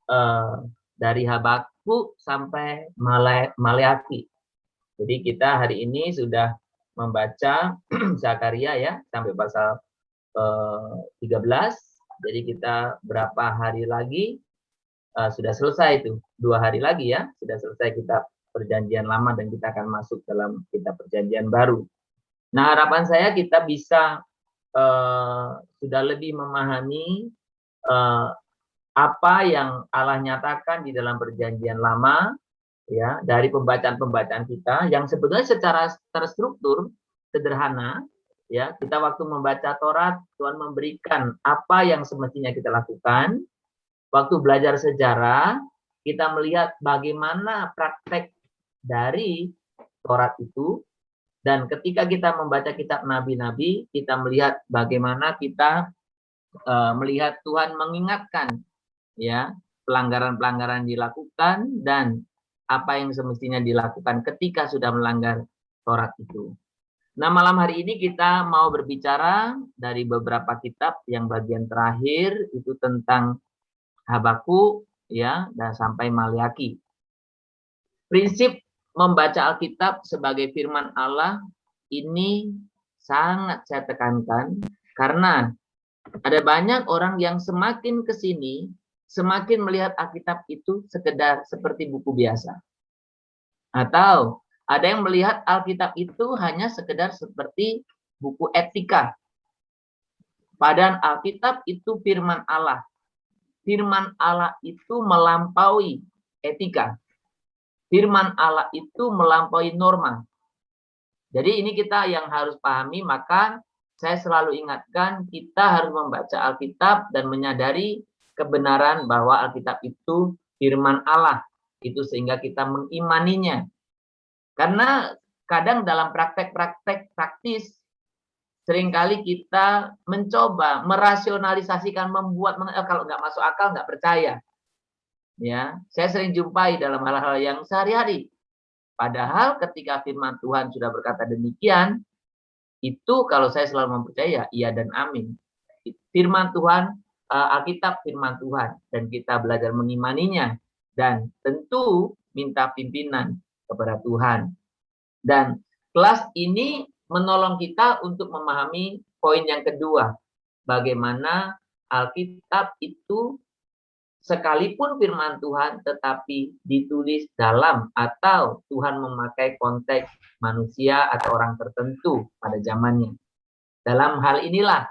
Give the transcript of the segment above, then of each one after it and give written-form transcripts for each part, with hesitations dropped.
eh, dari Habakuk sampai Maleaki. Jadi kita hari ini sudah membaca Zakaria ya sampai pasal 13. Jadi kita berapa hari lagi sudah selesai itu. 2 hari lagi ya sudah selesai kitab Perjanjian Lama dan kita akan masuk dalam kitab Perjanjian Baru. Nah, harapan saya kita bisa sudah lebih memahami apa yang Allah nyatakan di dalam Perjanjian Lama ya dari pembacaan-pembacaan kita yang sebenarnya secara terstruktur sederhana ya. Kita waktu membaca Taurat, Tuhan memberikan apa yang semestinya kita lakukan. Waktu belajar sejarah, kita melihat bagaimana praktek dari Taurat itu. Dan ketika kita membaca kitab nabi-nabi, kita melihat bagaimana kita melihat Tuhan mengingatkan ya pelanggaran-pelanggaran dilakukan dan apa yang semestinya dilakukan ketika sudah melanggar Taurat itu. Nah, malam hari ini kita mau berbicara dari beberapa kitab yang bagian terakhir itu tentang Habakuk ya dan sampai Maleaki. Prinsip membaca Alkitab sebagai firman Allah ini sangat saya tekankan karena ada banyak orang yang semakin ke sini semakin melihat Alkitab itu sekedar seperti buku biasa. Atau ada yang melihat Alkitab itu hanya sekedar seperti buku etika. Padahal Alkitab itu firman Allah. Firman Allah itu melampaui etika. Firman Allah itu melampaui norma. Jadi ini kita yang harus pahami, maka saya selalu ingatkan kita harus membaca Alkitab dan menyadari kebenaran bahwa Alkitab itu firman Allah. Itu sehingga kita mengimaninya. Karena kadang dalam praktek-praktek praktis, seringkali kita mencoba merasionalisasikan, membuat kalau nggak masuk akal nggak percaya. Ya, saya sering jumpai dalam hal-hal yang sehari-hari. Padahal ketika firman Tuhan sudah berkata demikian, itu kalau saya selalu mempercaya iya dan amin. Firman Tuhan, Alkitab firman Tuhan, dan kita belajar mengimaninya dan tentu minta pimpinan kepada Tuhan. Dan kelas ini menolong kita untuk memahami poin yang kedua, bagaimana Alkitab itu sekalipun firman Tuhan tetapi ditulis dalam atau Tuhan memakai konteks manusia atau orang tertentu pada zamannya. Dalam hal inilah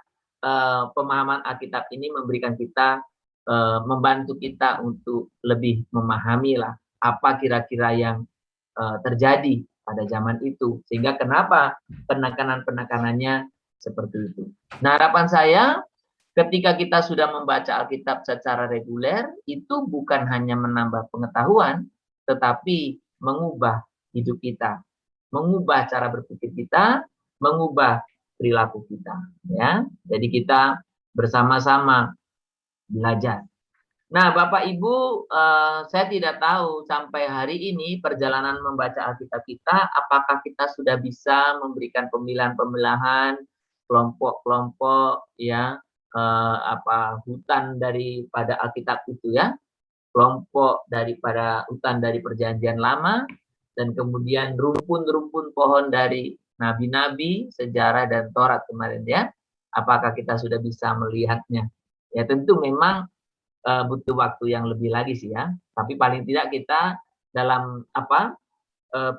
pemahaman Alkitab ini memberikan kita membantu kita untuk lebih memahami lah apa kira-kira yang terjadi pada zaman itu, sehingga kenapa penekanan-penekanannya seperti itu. Nah, harapan saya ketika kita sudah membaca Alkitab secara reguler, itu bukan hanya menambah pengetahuan, tetapi mengubah hidup kita, mengubah cara berpikir kita, mengubah perilaku kita. Ya, jadi kita bersama-sama belajar. Nah, Bapak Ibu, saya tidak tahu sampai hari ini perjalanan membaca Alkitab kita, apakah kita sudah bisa memberikan pemilahan-pemilahan kelompok-kelompok ya hutan daripada Alkitab itu ya, kelompok daripada hutan dari Perjanjian Lama, dan kemudian rumpun-rumpun pohon dari nabi-nabi, sejarah dan Taurat kemarin ya. Apakah kita sudah bisa melihatnya? Ya tentu memang butuh waktu yang lebih lagi sih ya. Tapi paling tidak kita dalam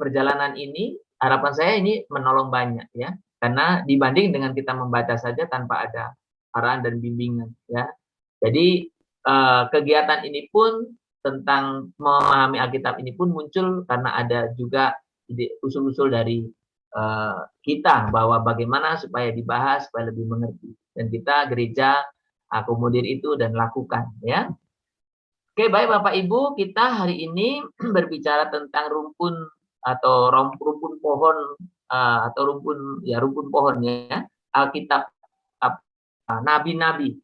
perjalanan ini, harapan saya ini menolong banyak ya. Karena dibanding dengan kita membaca saja tanpa ada arahan dan bimbingan ya. Jadi kegiatan ini pun tentang memahami Alkitab ini pun muncul karena ada juga usul-usul dari kita bahwa bagaimana supaya dibahas supaya lebih mengerti, dan kita gereja akomodir itu dan lakukan ya. Oke, baik Bapak Ibu, kita hari ini berbicara tentang rumpun atau rumpun pohon atau rumpun pohon ya, Alkitab, nabi-nabi.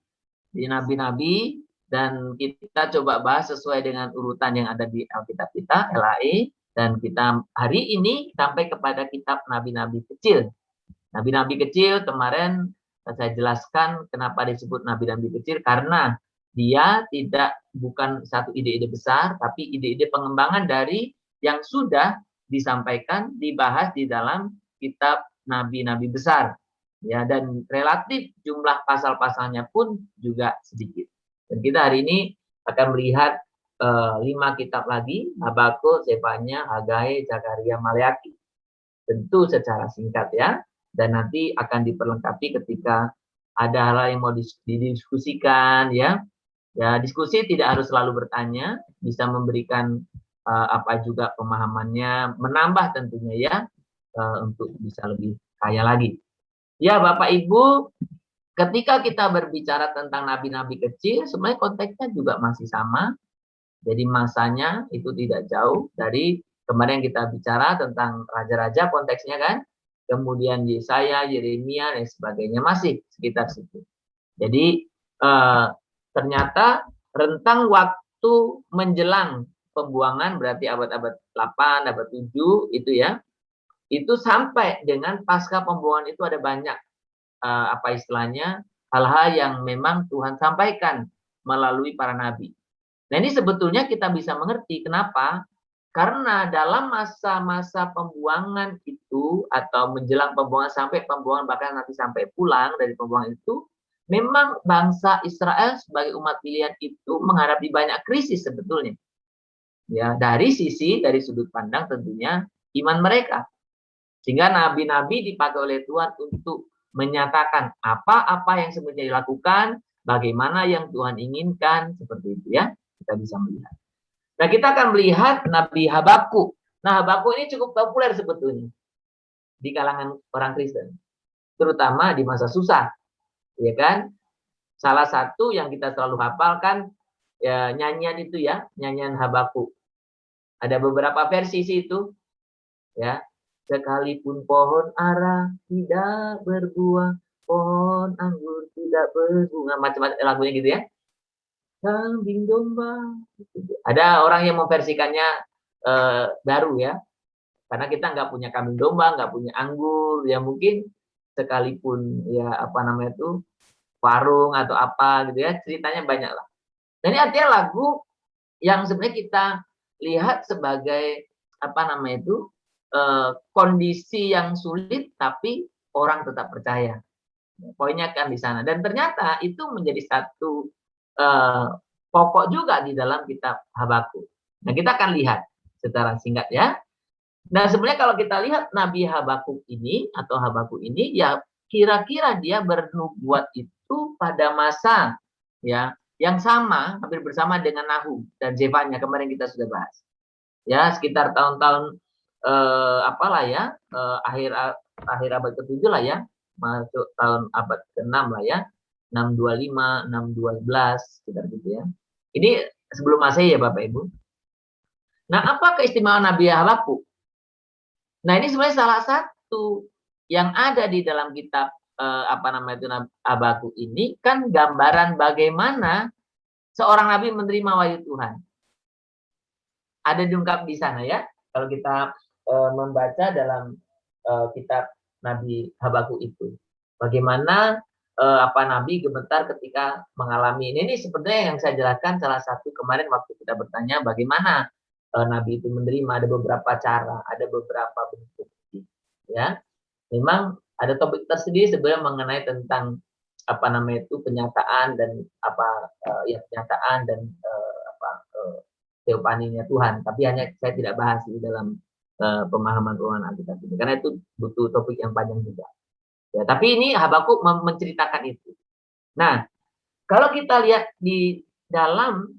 Di nabi-nabi, dan kita coba bahas sesuai dengan urutan yang ada di Alkitab kita, LAE, dan kita hari ini sampai kepada kitab nabi-nabi kecil. Nabi-nabi kecil kemarin saya jelaskan kenapa disebut nabi-nabi kecil, karena Dia bukan satu ide-ide besar, tapi ide-ide pengembangan dari yang sudah disampaikan, dibahas di dalam kitab nabi-nabi besar. Ya, dan relatif jumlah pasal-pasalnya pun juga sedikit. Dan kita hari ini akan melihat 5 kitab lagi, Habakuk, Zefanya, Hagai, Zakaria, Maleakhi. Tentu secara singkat ya, dan nanti akan diperlengkapi ketika ada hal yang mau didiskusikan ya. Ya, diskusi tidak harus selalu bertanya, bisa memberikan apa juga pemahamannya, menambah tentunya ya, untuk bisa lebih kaya lagi. Ya, Bapak Ibu, ketika kita berbicara tentang nabi-nabi kecil, sebenarnya konteksnya juga masih sama. Jadi masanya itu tidak jauh dari kemarin kita bicara tentang raja-raja konteksnya kan. Kemudian Yesaya, Yeremia dan sebagainya masih sekitar situ. Jadi ternyata rentang waktu menjelang pembuangan berarti abad-abad 8, abad 7 itu ya. Itu sampai dengan pasca pembuangan itu ada banyak apa istilahnya hal-hal yang memang Tuhan sampaikan melalui para nabi. Nah, ini sebetulnya kita bisa mengerti kenapa? Karena dalam masa-masa pembuangan itu atau menjelang pembuangan sampai pembuangan bahkan nanti sampai pulang dari pembuangan itu, memang bangsa Israel sebagai umat pilihan itu menghadapi banyak krisis sebetulnya. Ya, dari sudut pandang tentunya iman mereka. Sehingga nabi-nabi dipakai oleh Tuhan untuk menyatakan apa-apa yang sebenarnya dilakukan, bagaimana yang Tuhan inginkan, seperti itu ya. Kita bisa melihat. Nah, kita akan melihat Nabi Habakuk. Nah, Habakuk ini cukup populer sebetulnya di kalangan orang Kristen, terutama di masa susah, ya kan? Salah satu yang kita selalu hafalkan ya, nyanyian itu ya, nyanyian Habakuk. Ada beberapa versi itu, ya. Sekalipun pohon ara tidak berbuah, pohon anggur tidak berbunga, macam-macam lagunya gitu ya. Kambing domba. Ada orang yang memversikannya baru ya, karena kita nggak punya kambing domba, nggak punya anggur, ya mungkin sekalipun ya apa namanya itu warung atau apa gitu ya, ceritanya banyak lah. Nah, ini artinya lagu yang sebenarnya kita lihat sebagai apa namanya itu kondisi yang sulit tapi orang tetap percaya. Poinnya kan di sana. Dan ternyata itu menjadi satu pokok juga di dalam kitab Habakuk. Nah, kita akan lihat secara singkat ya. Nah, sebenarnya kalau kita lihat Nabi Habakuk ini atau Habakuk ini ya kira-kira dia bernubuat itu pada masa ya yang sama, hampir bersama dengan Nahum dan Zefanya kemarin kita sudah bahas. Ya, sekitar tahun-tahun apalah ya, akhir abad ke-7 lah ya, masuk tahun abad ke-6 lah ya, 625, 612 sekitar gitu ya. Ini sebelum Masehi ya Bapak Ibu. Nah, apa keistimewaan Nabi Habakuk? Nah, ini sebenarnya salah satu yang ada di dalam kitab apa namanya itu Habakuk ini kan gambaran bagaimana seorang nabi menerima wahyu Tuhan. Ada diungkap di sana ya. Kalau kita membaca dalam kitab Nabi Habakuk itu, bagaimana apa nabi gemetar ketika mengalami ini sebenarnya yang saya jelaskan salah satu kemarin waktu kita bertanya bagaimana nabi itu menerima, ada beberapa cara, ada beberapa bentuk ya. Memang ada topik tersendiri sebenarnya mengenai tentang apa namanya itu penyataan dan apa ya penyataan dan apa teopaninya Tuhan, tapi hanya saya tidak bahas di dalam pemahaman ruangan Alkitab ini karena itu butuh topik yang panjang juga. Ya, tapi ini Habakuk menceritakan itu. Nah, kalau kita lihat di dalam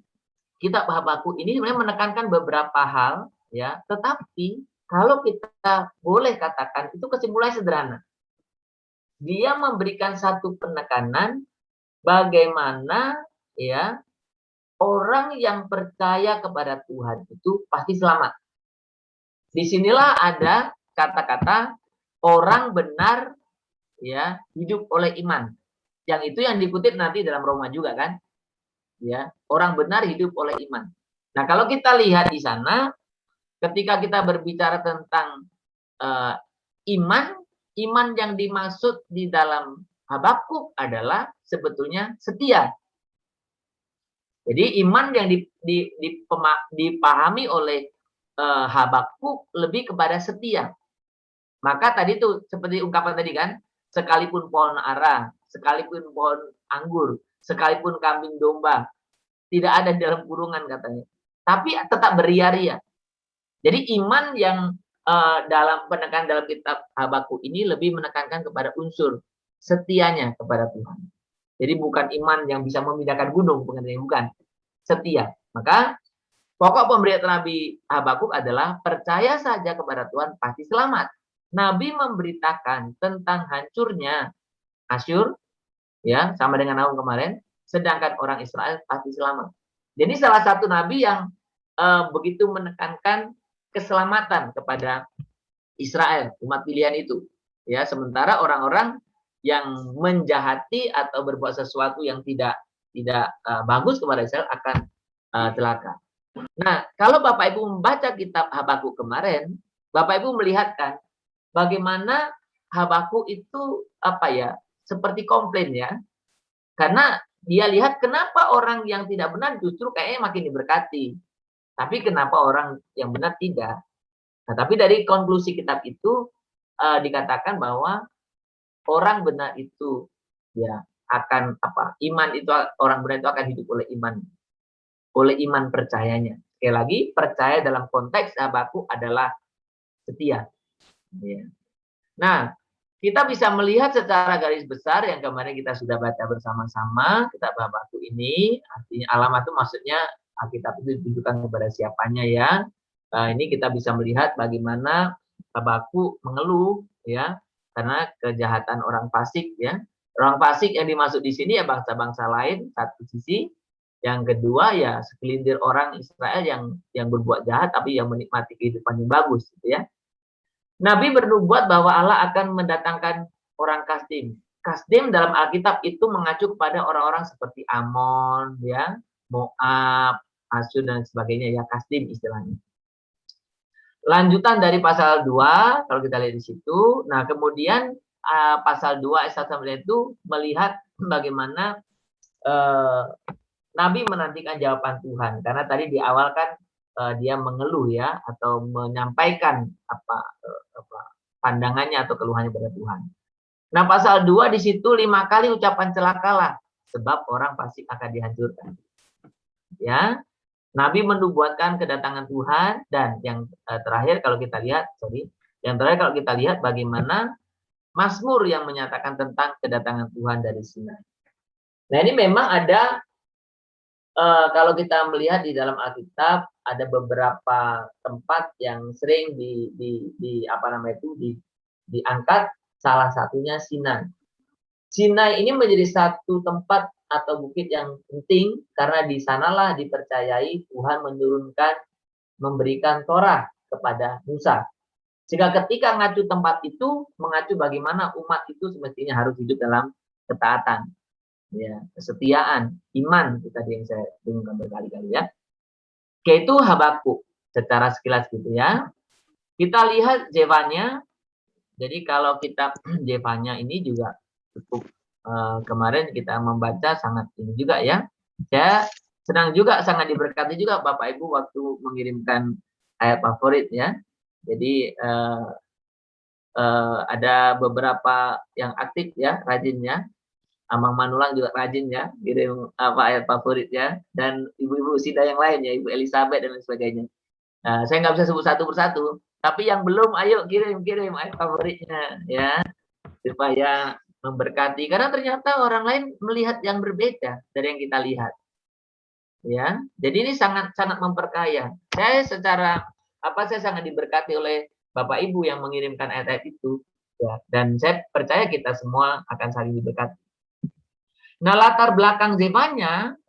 kitab Habakuk ini sebenarnya menekankan beberapa hal ya, tetapi kalau kita boleh katakan itu kesimpulannya sederhana. Dia memberikan satu penekanan bagaimana ya orang yang percaya kepada Tuhan itu pasti selamat. Disinilah ada kata-kata orang benar ya hidup oleh iman. Yang itu yang dikutip nanti dalam Roma juga kan? Ya, orang benar hidup oleh iman. Nah, kalau kita lihat di sana ketika kita berbicara tentang iman, iman yang dimaksud di dalam Habakuk adalah sebetulnya setia. Jadi iman yang dipahami oleh Habakuk lebih kepada setia. Maka tadi tuh seperti ungkapan tadi kan, sekalipun pohon ara, sekalipun pohon anggur, sekalipun kambing domba, tidak ada di dalam kurungan katanya. Tapi tetap beria-ria. Jadi iman yang dalam penekan dalam kitab Habakuk ini lebih menekankan kepada unsur setianya kepada Tuhan. Jadi bukan iman yang bisa memindahkan gunung, bukan. Setia. Maka pokok pemberitaan Nabi Habakuk adalah percaya saja kepada Tuhan pasti selamat. Nabi memberitakan tentang hancurnya Asyur, ya sama dengan Nahum kemarin, sedangkan orang Israel pasti selamat. Jadi salah satu nabi yang begitu menekankan keselamatan kepada Israel, umat pilihan itu. Ya, sementara orang-orang yang menjahati atau berbuat sesuatu yang tidak bagus kepada Israel akan celaka. Nah, kalau Bapak Ibu membaca kitab Habakuk kemarin, Bapak Ibu melihatkan bagaimana Habakuk itu seperti komplain ya. Karena dia lihat kenapa orang yang tidak benar justru kayaknya makin diberkati. Tapi kenapa orang yang benar tidak? Nah, tapi dari konklusi kitab itu dikatakan bahwa orang benar itu ya akan iman itu, orang benar itu akan hidup oleh iman percayanya. Sekali lagi, percaya dalam konteks Habakuk adalah setia. Ya. Nah, kita bisa melihat secara garis besar yang kemarin kita sudah baca bersama-sama kitab Habakuk ini. Artinya alamat itu maksudnya Alkitab itu ditujukan kepada siapanya ya. Ini kita bisa melihat bagaimana Habakuk mengeluh ya karena kejahatan orang fasik ya. Orang fasik yang dimaksud di sini ya bangsa-bangsa lain satu sisi. Yang kedua ya segelintir orang Israel yang berbuat jahat tapi yang menikmati kehidupan yang bagus gitu ya. Nabi bernubuat bahwa Allah akan mendatangkan orang Kasdim. Kasdim dalam Alkitab itu mengacu kepada orang-orang seperti Amon, ya, Moab, Asyur dan sebagainya ya, Kasdim istilahnya. Lanjutan dari pasal 2 kalau kita lihat di situ. Nah, kemudian pasal 2 ayat 1 itu melihat bagaimana Nabi menantikan jawaban Tuhan karena tadi di awal kan dia mengeluh ya atau menyampaikan pandangannya atau keluhannya pada Tuhan. Nah, pasal 2 di situ 5 kali ucapan celakalah sebab orang pasti akan dihancurkan. Ya. Nabi menubuatkan kedatangan Tuhan dan yang terakhir kalau kita lihat bagaimana Mazmur yang menyatakan tentang kedatangan Tuhan dari Sinai. Nah, ini memang ada kalau kita melihat di dalam Alkitab ada beberapa tempat yang sering diangkat, salah satunya Sinai. Sinai ini menjadi satu tempat atau bukit yang penting karena di sanalah dipercayai Tuhan memberikan Torah kepada Musa. Sehingga ketika mengacu tempat itu mengacu bagaimana umat itu semestinya harus hidup dalam ketaatan. Ya, kesetiaan, iman itu tadi yang saya dengungkan berkali-kali ya. Yaitu Habakuk secara sekilas gitu ya. Kita lihat Zefanya. Jadi kalau kitab Zefanya ini juga cukup kemarin kita membaca sangat ini juga ya. Saya senang juga, sangat diberkati juga Bapak Ibu waktu mengirimkan ayat favorit ya. Jadi ada beberapa yang aktif ya, rajinnya. Amang Manulang juga rajin ya, kirim ayat favorit ya, dan ibu-ibu Sida yang lain ya, Ibu Elizabeth dan lain sebagainya. Nah, saya nggak bisa sebut satu persatu, tapi yang belum, ayo kirim ayat favoritnya ya, supaya memberkati. Karena ternyata orang lain melihat yang berbeda dari yang kita lihat. Ya, jadi ini sangat memperkaya. Saya sangat diberkati oleh Bapak Ibu yang mengirimkan ayat-ayat itu. Ya, dan saya percaya kita semua akan saling diberkati. Nah, latar belakang Zefanya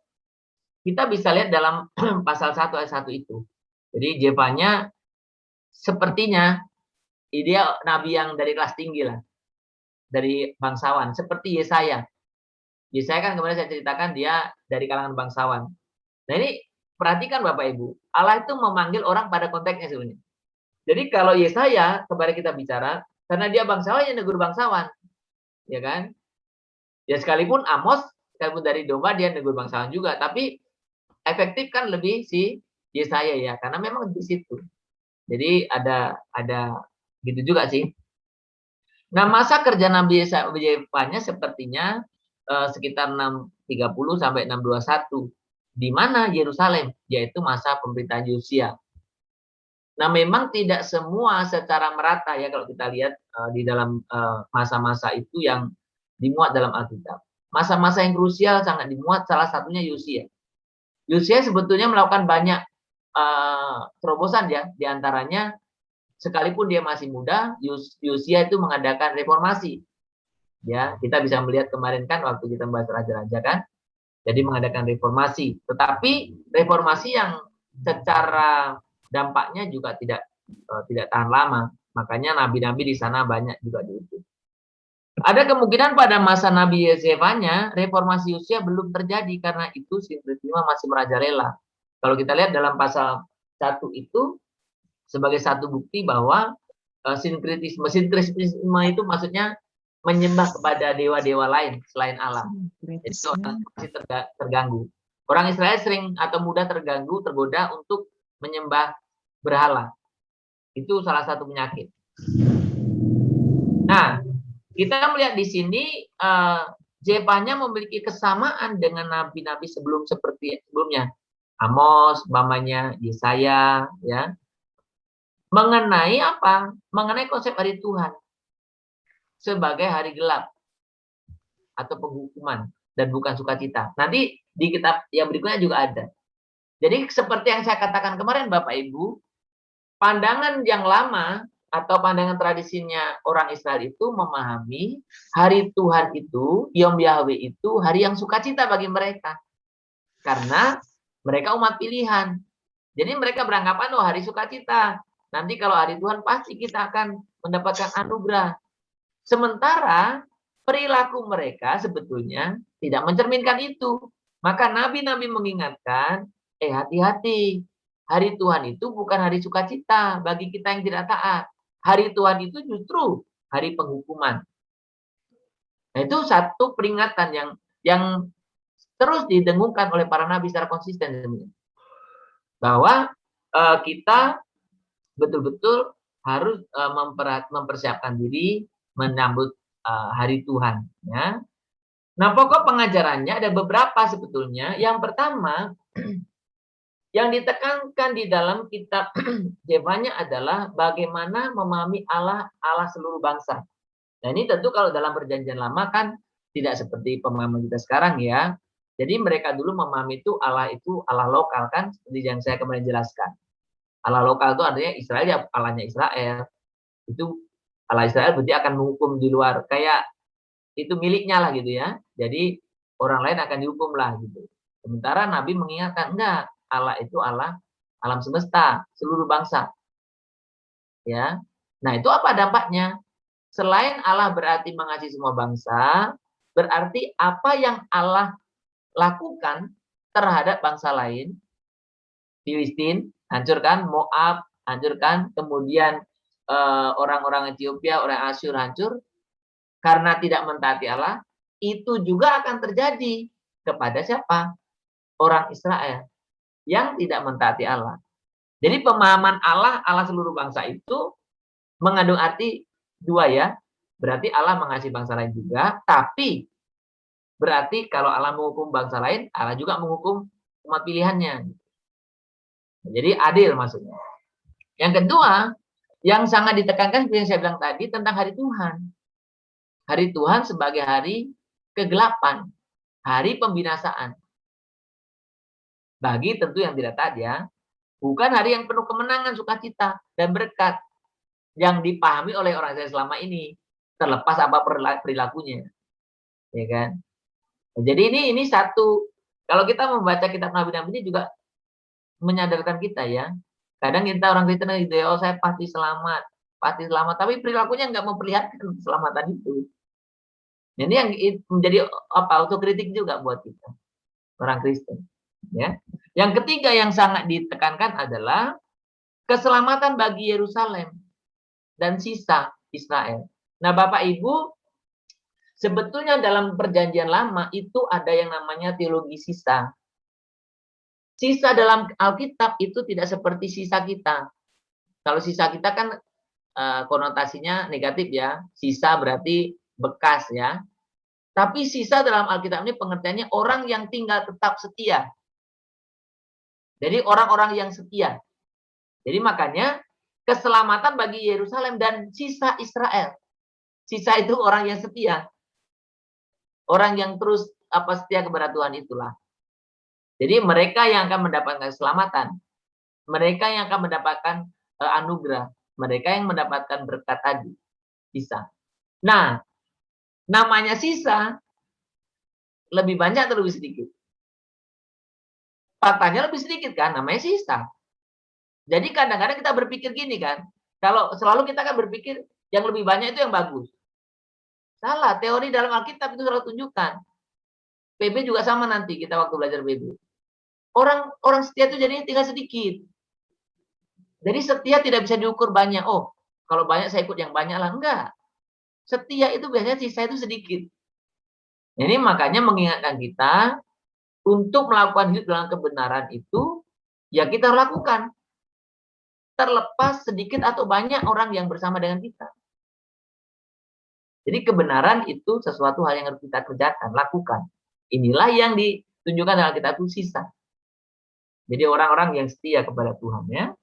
kita bisa lihat dalam pasal 1 ayat 1 itu. Jadi Zefanya sepertinya dia nabi yang dari kelas tinggi lah. Dari bangsawan, seperti Yesaya. Yesaya kan kemarin saya ceritakan dia dari kalangan bangsawan. Nah, ini perhatikan Bapak Ibu, Allah itu memanggil orang pada konteksnya sebenarnya. Jadi kalau Yesaya kemarin kita bicara karena dia bangsawan yang negur bangsawan. Ya kan? Ya sekalipun Amos, sekalipun dari domba dia negur bangsawan juga, tapi efektif kan lebih si Yesaya ya, karena memang di situ. Jadi ada gitu juga sih. Nah, masa kerja Nabi Yesaya sepertinya sekitar 630 sampai 621. Di mana Yerusalem, yaitu masa pemerintahan Yosia. Nah, memang tidak semua secara merata ya kalau kita lihat di dalam masa-masa itu yang dimuat dalam Alkitab. Masa-masa yang krusial sangat dimuat, salah satunya Yosia. Yosia sebetulnya melakukan banyak terobosan ya, diantaranya sekalipun dia masih muda, Yosia itu mengadakan reformasi. Ya, kita bisa melihat kemarin kan waktu kita membahas raja-raja kan, jadi mengadakan reformasi. Tetapi reformasi yang secara dampaknya juga tidak tahan lama. Makanya nabi-nabi di sana banyak juga diutus. Ada kemungkinan pada masa Nabi Yesaya reformasi Usia belum terjadi karena itu sinkretisme masih merajalela. Kalau kita lihat dalam pasal 1 itu sebagai satu bukti bahwa sinkretisme itu maksudnya menyembah kepada dewa-dewa lain selain Allah. Jadi orang masih terganggu. Orang Israel sering atau mudah tergoda untuk menyembah berhala. Itu salah satu penyakit. Nah, kita melihat di sini Zefanya memiliki kesamaan dengan nabi-nabi sebelumnya. Amos, mamanya Yesaya, ya. Mengenai apa? Mengenai konsep hari Tuhan sebagai hari gelap atau penghukuman dan bukan sukacita. Nanti di kitab yang berikutnya juga ada. Jadi seperti yang saya katakan kemarin Bapak Ibu, pandangan yang lama atau pandangan tradisinya orang Israel itu memahami hari Tuhan itu, Yom Yahweh itu hari yang sukacita bagi mereka. Karena mereka umat pilihan. Jadi mereka beranggapan, oh hari sukacita. Nanti kalau hari Tuhan pasti kita akan mendapatkan anugerah. Sementara perilaku mereka sebetulnya tidak mencerminkan itu. Maka nabi-nabi mengingatkan, hati-hati. Hari Tuhan itu bukan hari sukacita bagi kita yang tidak taat. Hari Tuhan itu justru hari penghukuman. Nah, itu satu peringatan yang terus didengungkan oleh para nabi secara konsisten. Bahwa kita betul-betul harus mempersiapkan diri menyambut hari Tuhan. Ya. Nah, pokok pengajarannya ada beberapa sebetulnya. Yang pertama, yang ditekankan di dalam kitab Zefanya adalah bagaimana memahami Allah seluruh bangsa. Nah, ini tentu kalau dalam perjanjian lama kan tidak seperti pemahaman kita sekarang ya. Jadi mereka dulu memahami itu Allah lokal kan, seperti yang saya kemarin jelaskan. Allah lokal itu artinya Israel ya Allahnya Israel. Itu Allah Israel berarti akan menghukum di luar. Kayak itu miliknya lah gitu ya. Jadi orang lain akan dihukum lah gitu. Sementara Nabi mengingatkan, enggak, Allah itu Allah alam semesta, seluruh bangsa. Ya. Nah, itu apa dampaknya? Selain Allah berarti mengasihi semua bangsa, berarti apa yang Allah lakukan terhadap bangsa lain, Filistin, hancurkan, Moab, hancurkan, kemudian orang-orang Ethiopia, orang Asyur hancur, karena tidak mentaati Allah, itu juga akan terjadi kepada siapa? Orang Israel yang tidak mentaati Allah. Jadi pemahaman Allah seluruh bangsa itu mengandung arti dua ya. Berarti Allah mengasihi bangsa lain juga, tapi berarti kalau Allah menghukum bangsa lain, Allah juga menghukum umat pilihannya. Jadi adil maksudnya. Yang kedua, yang sangat ditekankan seperti yang saya bilang tadi tentang hari Tuhan. Hari Tuhan sebagai hari kegelapan, hari pembinasaan. Bagi tentu yang tidak taat ya, bukan hari yang penuh kemenangan, sukacita, dan berkat yang dipahami oleh orang Israel selama ini, terlepas apa perilakunya. Ya kan? Jadi ini satu, kalau kita membaca kitab Nabi-Nabi ini juga menyadarkan kita ya. Kadang kita orang Kristen gitu ya, oh saya pasti selamat, tapi perilakunya nggak memperlihatkan keselamatan itu. Ini yang menjadi autokritik juga buat kita, orang Kristen. Ya. Yang ketiga yang sangat ditekankan adalah keselamatan bagi Yerusalem dan sisa Israel. Nah, Bapak Ibu, sebetulnya dalam perjanjian lama itu ada yang namanya teologi sisa. Sisa dalam Alkitab itu tidak seperti sisa kita. Kalau sisa kita kan konotasinya negatif ya. Sisa berarti bekas ya. Tapi sisa dalam Alkitab ini pengertiannya orang yang tinggal tetap setia. Jadi orang-orang yang setia. Jadi makanya keselamatan bagi Yerusalem dan sisa Israel. Sisa itu orang yang setia. Orang yang terus setia kepada Tuhan itulah. Jadi mereka yang akan mendapatkan keselamatan. Mereka yang akan mendapatkan anugerah. Mereka yang mendapatkan berkat tadi. Sisa. Nah, namanya sisa lebih banyak atau lebih sedikit? Faktanya lebih sedikit kan, namanya sisa. Jadi kadang-kadang kita berpikir gini kan, kalau selalu kita kan berpikir yang lebih banyak itu yang bagus. Salah, teori dalam Alkitab itu selalu tunjukkan. PB juga sama nanti kita waktu belajar PB. Orang setia itu jadinya tinggal sedikit. Jadi setia tidak bisa diukur banyak. Oh, kalau banyak saya ikut yang banyak lah. Enggak. Setia itu biasanya sisa itu sedikit. Jadi makanya mengingatkan kita untuk melakukan hidup dalam kebenaran itu, ya kita lakukan. Terlepas sedikit atau banyak orang yang bersama dengan kita. Jadi kebenaran itu sesuatu hal yang harus kita kerjakan, lakukan. Inilah yang ditunjukkan dalam Alkitab itu sisa. Jadi orang-orang yang setia kepada Tuhan ya.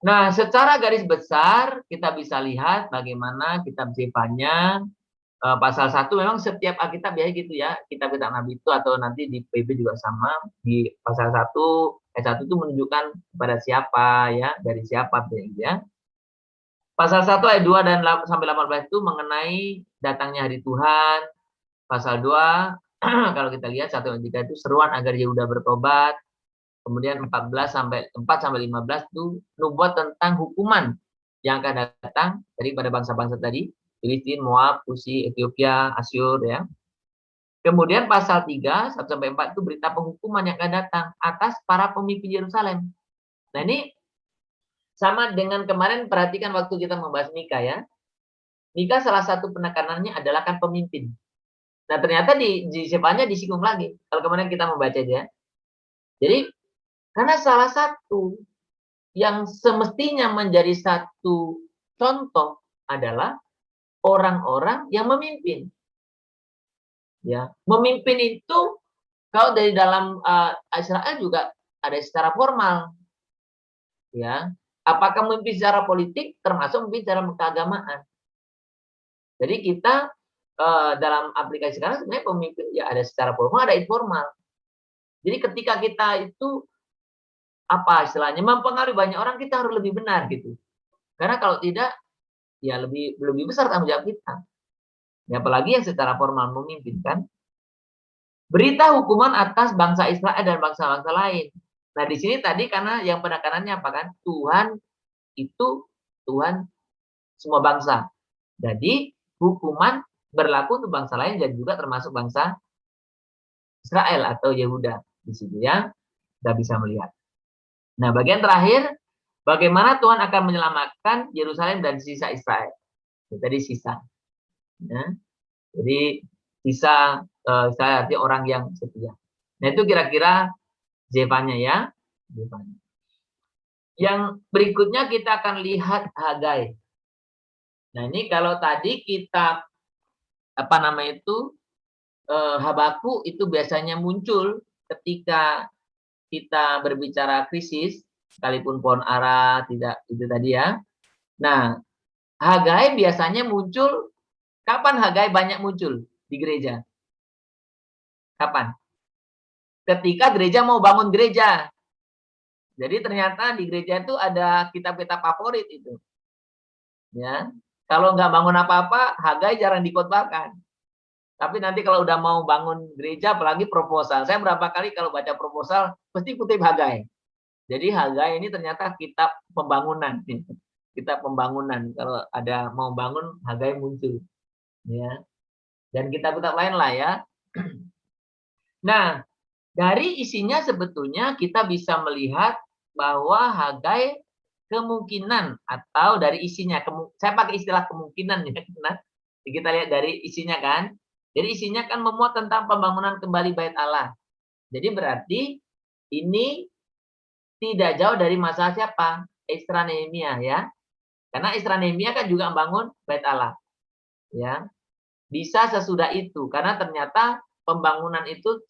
Nah, secara garis besar kita bisa lihat bagaimana kitab Zefanya pasal 1 memang setiap Alkitab ya gitu ya. Kitab-kitab Nabi itu atau nanti di PB juga sama. Di pasal 1 ayat 1 itu menunjukkan kepada siapa ya, dari siapa gitu ya. Pasal 1 ayat 2 dan sampai 18 itu mengenai datangnya hari Tuhan. Pasal 2 kalau kita lihat 1 dan 3 itu seruan agar Yehuda bertobat. Kemudian 4 sampai 15 itu nubuat tentang hukuman yang akan datang daripada bangsa-bangsa tadi, Filistin, Moab, Kusi, Ethiopia, Asyur ya. Kemudian pasal 3 1 sampai 4 itu berita penghukuman yang akan datang atas para pemimpin Yerusalem. Nah, ini sama dengan kemarin, perhatikan waktu kita membahas Mika ya. Mika salah satu penekanannya adalah kan pemimpin. Nah, ternyata di Zefanya disinggung lagi. Kalau kemarin kita membaca dia. Jadi karena salah satu yang semestinya menjadi satu contoh adalah orang-orang yang memimpin. Ya, memimpin itu kalau dari dalam Israel juga ada secara formal. Ya, apakah memimpin secara politik termasuk memimpin secara keagamaan. Jadi kita dalam aplikasi sekarang sebenarnya pemimpin ya ada secara formal, ada informal. Jadi ketika kita itu istilahnya mempengaruhi banyak orang, kita harus lebih benar gitu. Karena kalau tidak, ya lebih besar tanggung jawab kita. Ya, apalagi yang secara formal memimpin kan. Berita hukuman atas bangsa Israel dan bangsa-bangsa lain. Nah, di sini tadi karena yang penekanannya apa kan? Tuhan itu Tuhan semua bangsa. Jadi hukuman berlaku untuk bangsa lain dan juga termasuk bangsa Israel atau Yehuda. Di situ ya, kita bisa melihat. Nah, bagian terakhir, bagaimana Tuhan akan menyelamatkan Yerusalem dan sisa Israel. Tadi sisa. Ya. Jadi sisa saya arti orang yang setia. Nah, itu kira-kira Zefanya ya. Zefanya. Yang berikutnya kita akan lihat Hagai. Nah, ini kalau tadi kita Habakuk itu biasanya muncul ketika kita berbicara krisis, sekalipun pohon ara tidak itu tadi ya. Nah, Hagai biasanya muncul, kapan Hagai banyak muncul di gereja? Kapan? Ketika gereja mau bangun gereja. Jadi ternyata di gereja itu ada kitab-kitab favorit itu. Ya, kalau nggak bangun apa-apa, Hagai jarang dikhotbahkan. Tapi nanti kalau udah mau bangun gereja, apalagi proposal. Saya berapa kali kalau baca proposal, pasti kutip Hagai. Jadi Hagai ini ternyata kitab pembangunan. Kitab pembangunan. Kalau ada mau bangun, Hagai muncul. Ya. Dan kitab-kitab lain lah ya. Nah, dari isinya sebetulnya kita bisa melihat bahwa Hagai kemungkinan atau dari isinya, saya pakai istilah kemungkinan ya, karena kita lihat dari isinya kan. Jadi isinya kan memuat tentang pembangunan kembali Bait Allah. Jadi berarti Ini tidak jauh dari masalah siapa? Ezra Nehemia ya. Karena Ezra Nehemia kan juga membangun Bait Allah. Ya. Bisa sesudah itu karena ternyata pembangunan itu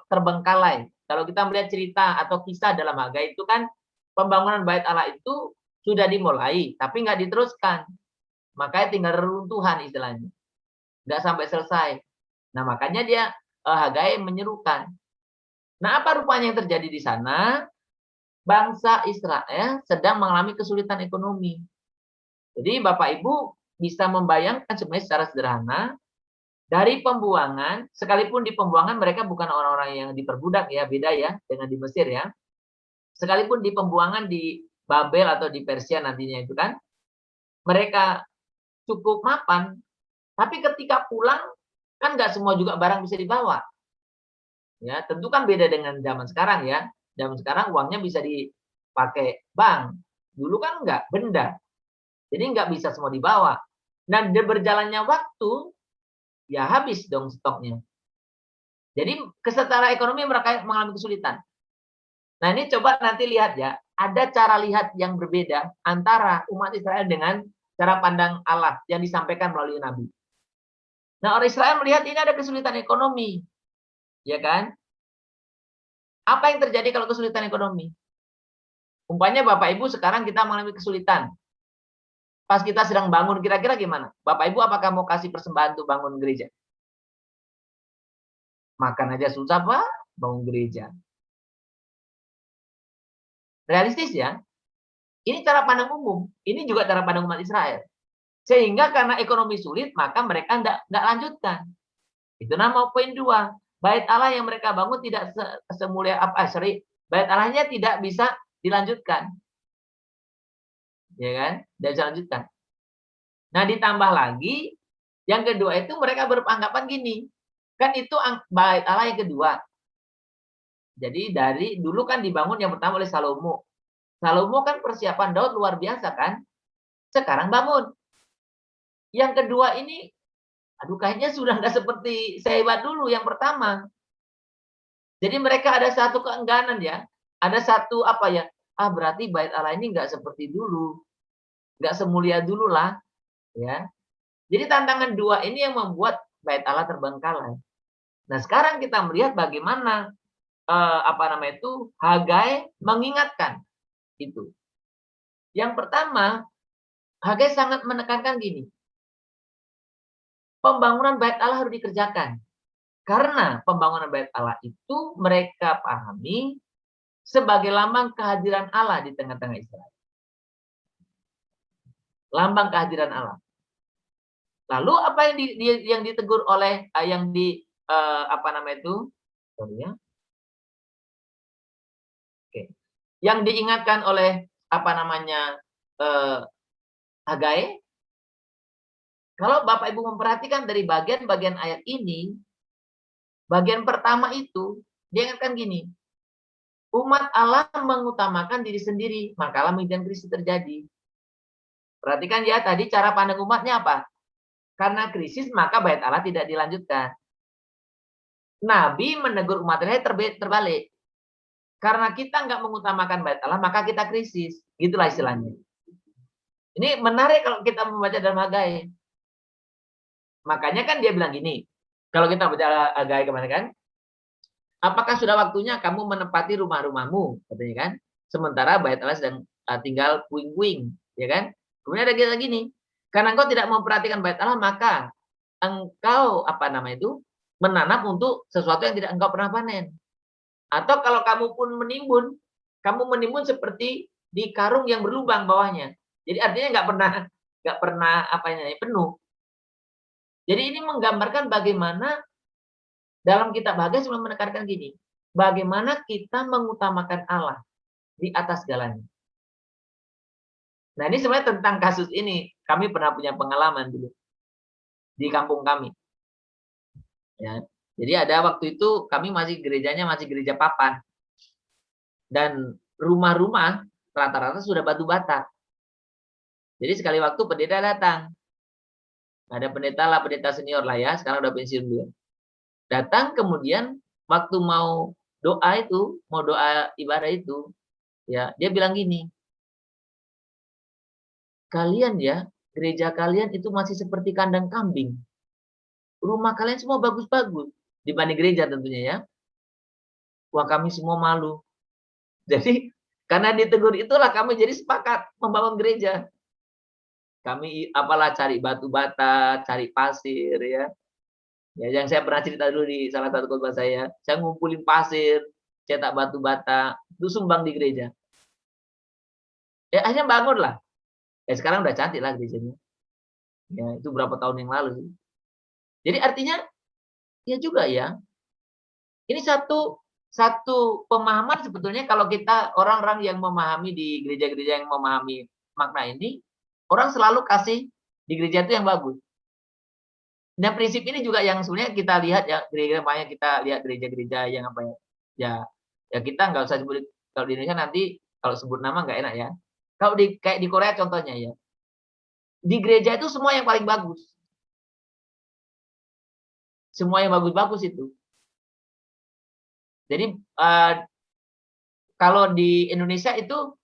terbengkalai. Kalau kita melihat cerita atau kisah dalam Hagai itu kan pembangunan Bait Allah itu sudah dimulai tapi nggak diteruskan. Makanya tinggal reruntuhan istilahnya. Nggak sampai selesai. Nah, makanya dia Hagai menyerukan. Nah, apa rupanya yang terjadi di sana? Bangsa Israel sedang mengalami kesulitan ekonomi. Jadi Bapak Ibu bisa membayangkan sebenarnya secara sederhana dari pembuangan, sekalipun di pembuangan mereka bukan orang-orang yang diperbudak ya, beda ya dengan di Mesir ya. Sekalipun di pembuangan di Babel atau di Persia nantinya itu kan, mereka cukup mapan, tapi ketika pulang kan nggak semua juga barang bisa dibawa. Ya, tentu kan beda dengan zaman sekarang ya. Zaman sekarang uangnya bisa dipakai bank. Dulu kan nggak, benda. Jadi nggak bisa semua dibawa. Nah, berjalannya waktu, ya habis dong stoknya. Jadi secara ekonomi mereka mengalami kesulitan. Nah, ini coba nanti lihat ya, ada cara lihat yang berbeda antara umat Israel dengan cara pandang Allah yang disampaikan melalui Nabi. Nah, orang Israel melihat ini ada kesulitan ekonomi, ya kan? Apa yang terjadi kalau kesulitan ekonomi? Umpamanya Bapak Ibu sekarang kita mengalami kesulitan. Pas kita sedang bangun, kira-kira gimana? Bapak Ibu apakah mau kasih persembahan untuk bangun gereja? Makan aja susah, Pak, bangun gereja. Realistis ya? Ini cara pandang umum. Ini juga cara pandang umat Israel. Sehingga karena ekonomi sulit, maka mereka nggak lanjutkan. Itu nama poin 2. Bait Allah yang mereka bangun tidak semulia apa, bait Allahnya tidak bisa dilanjutkan. Ya kan? Tidak bisa dilanjutkan. Nah, ditambah lagi, yang kedua itu mereka beranggapan gini, kan itu bait Allah yang kedua. Jadi dari dulu kan dibangun yang pertama oleh Salomo. Salomo kan persiapan Daud luar biasa kan? Sekarang bangun. Yang kedua ini, aduh kayaknya sudah nggak seperti sehebat dulu yang pertama. Jadi mereka ada satu keengganan ya, ada satu apa ya, berarti bait Allah ini nggak seperti dulu, nggak semulia dulu lah, ya. Jadi tantangan dua ini yang membuat bait Allah terbengkalai. Nah sekarang kita melihat bagaimana apa namanya itu Hagai mengingatkan itu. Yang pertama, Hagai sangat menekankan gini, pembangunan bait Allah harus dikerjakan. Karena pembangunan bait Allah itu mereka pahami sebagai lambang kehadiran Allah di tengah-tengah Israel. Lambang kehadiran Allah. Lalu apa yang ditegur oleh apa namanya itu? Sorry ya. Oke. Yang diingatkan oleh apa namanya Hagai. Kalau Bapak Ibu memperhatikan dari bagian-bagian ayat ini, bagian pertama itu dia ingatkan gini, umat Allah mengutamakan diri sendiri, maka kemudian krisis terjadi. Perhatikan ya tadi cara pandang umatnya apa? Karena krisis maka bait Allah tidak dilanjutkan. Nabi menegur umat Israel terbalik. Karena kita nggak mengutamakan bait Allah, maka kita krisis. Gitulah istilahnya. Ini menarik kalau kita membaca dalam Hagai. Makanya kan dia bilang gini, kalau kita baca Hagai kemana kan, apakah sudah waktunya kamu menempati rumah-rumahmu, katanya kan? Sementara bait Allah sedang tinggal puing-puing, ya kan? Kemudian ada kita gini, karena engkau tidak memperhatikan bait Allah, maka engkau apa nama itu menanam untuk sesuatu yang tidak engkau pernah panen. Atau kalau kamu pun menimbun, kamu menimbun seperti di karung yang berlubang bawahnya. Jadi artinya nggak pernah apa namanya penuh. Jadi ini menggambarkan bagaimana dalam kitab Hagai sebelum menekankan gini, bagaimana kita mengutamakan Allah di atas segalanya. Nah ini sebenarnya tentang kasus ini kami pernah punya pengalaman dulu di kampung kami. Ya, jadi ada waktu itu kami gerejanya masih gereja papan. Dan rumah-rumah rata-rata sudah batu bata. Jadi sekali waktu pendeta datang. Ada pendeta senior lah ya, sekarang udah pensiun dia. Datang kemudian waktu mau doa itu, mau doa ibadah itu, ya, dia bilang gini, "Kalian ya, gereja kalian itu masih seperti kandang kambing. Rumah kalian semua bagus-bagus." Dibanding gereja tentunya ya. Wah, kami semua malu. Jadi, karena ditegur itulah kami jadi sepakat membangun gereja. Kami apalah cari batu bata, cari pasir ya. Ya yang saya pernah cerita dulu di salah satu khotbah saya ngumpulin pasir, cetak batu bata, itu sumbang di gereja. Ya akhirnya bangunlah. Ya sekarang udah cantik lah gerejanya. Ya itu berapa tahun yang lalu sih. Jadi artinya, ya juga ya, ini satu satu pemahaman sebetulnya kalau kita orang-orang yang memahami di gereja-gereja yang memahami makna ini, orang selalu kasih di gereja itu yang bagus. Dan prinsip ini juga yang sebenarnya kita lihat ya, gereja banyak kita lihat gereja-gereja yang apa ya, ya ya kita nggak usah sebut kalau di Indonesia nanti kalau sebut nama nggak enak ya. Kalau di kayak di Korea contohnya ya, di gereja itu semua yang paling bagus. Semua yang bagus-bagus itu. Jadi, kalau di Indonesia itu,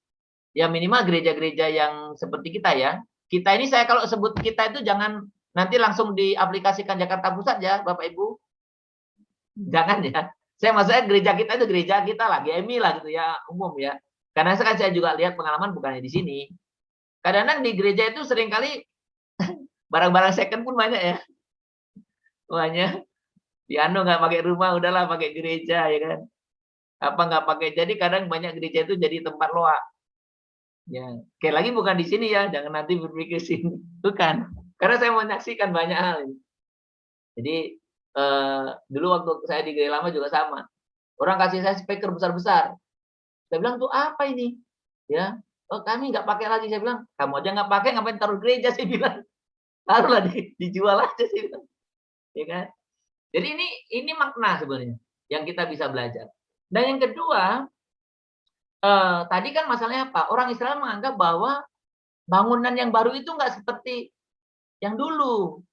ya minimal gereja-gereja yang seperti kita ya. Kita ini saya kalau sebut kita itu jangan nanti langsung diaplikasikan Jakarta Pusat ya, Bapak Ibu. Jangan ya. Saya maksudnya gereja kita itu gereja kita lah, GMI lah gitu ya, umum ya. Karena saya juga lihat pengalaman bukannya di sini. Kadang-kadang di gereja itu seringkali barang-barang second pun banyak ya. Banyak. Piano nggak pakai rumah, udahlah pakai gereja ya kan. Apa nggak pakai jadi kadang banyak gereja itu jadi tempat loak. Ya, sekali lagi bukan di sini ya, jangan nanti berpikir sini. Bukan. Karena saya menyaksikan banyak hal ini. Jadi, dulu waktu saya di gereja lama juga sama. Orang kasih saya speaker besar-besar. Saya bilang, "Untuk apa ini?" Ya, "Oh, kami nggak pakai lagi." Saya bilang, "Kamu aja nggak pakai, ngapain taruh gereja?" Saya bilang. "Taruhlah dijual aja," saya bilang. Ya kan? Jadi ini makna sebenarnya yang kita bisa belajar. Dan yang kedua, tadi kan masalahnya apa? Orang Israel menganggap bahwa bangunan yang baru itu nggak seperti yang dulu.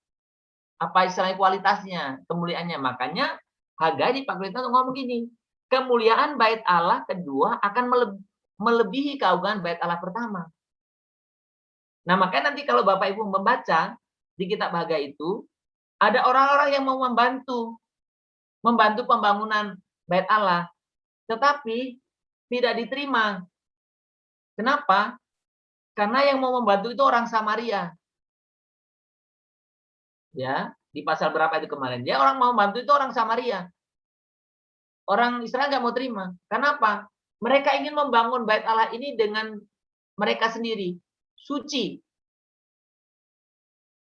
Apa istilahnya kualitasnya, kemuliaannya. Makanya Hagai diperintahkan untuk ngomong gini, kemuliaan bait Allah kedua akan melebihi keagungan bait Allah pertama. Nah, makanya nanti kalau Bapak Ibu membaca di kitab Hagai itu, ada orang-orang yang mau membantu pembangunan bait Allah, tetapi tidak diterima. Kenapa? Karena yang mau membantu itu orang Samaria. Ya, di pasal berapa itu kemarin? Dia orang mau membantu itu orang Samaria. Orang Israel nggak mau terima. Kenapa? Mereka ingin membangun bait Allah ini dengan mereka sendiri, suci.